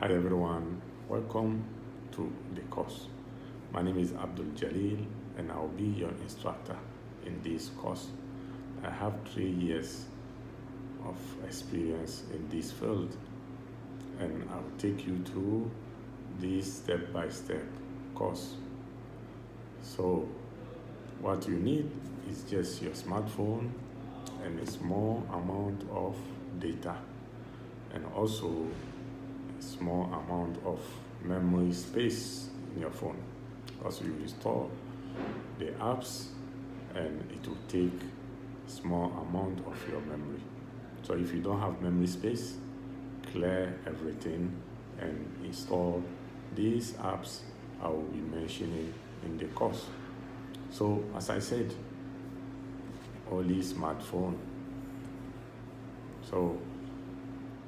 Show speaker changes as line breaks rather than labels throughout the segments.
Hi everyone, welcome to the course. My name is Abdul Jalil and I'll be your instructor in this course. I have 3 years of experience in this field and I'll take you through this step-by-step course. So what you need is just your smartphone and a small amount of data and also small amount of memory space in your phone, because you install the apps and it will take small amount of your memory. So if you don't have memory space, clear everything and install these apps I will be mentioning in the course. So as I said, only smartphone. So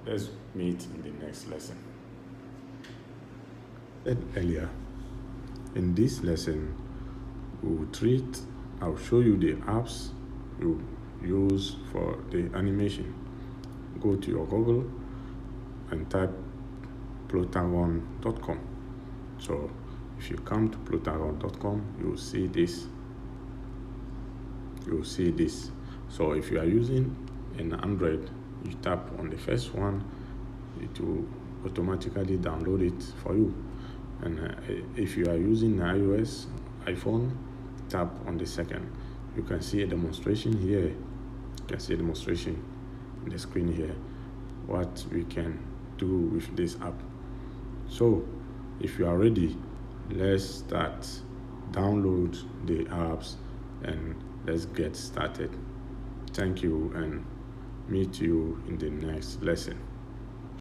let's meet in the next lesson. Earlier, in this lesson, I'll show you the apps you use for the animation. Go to your Google and type Plotagon.com. So if you come to Plotagon.com, you'll see this. So if you are using an Android, you tap on the first one, it will automatically download it for you. And if you are using iOS, iPhone, tap on the second. You can see a demonstration here. You can see a demonstration in the screen here, what we can do with this app. So if you are ready, let's start. Download the apps and let's get started. Thank you and meet you in the next lesson.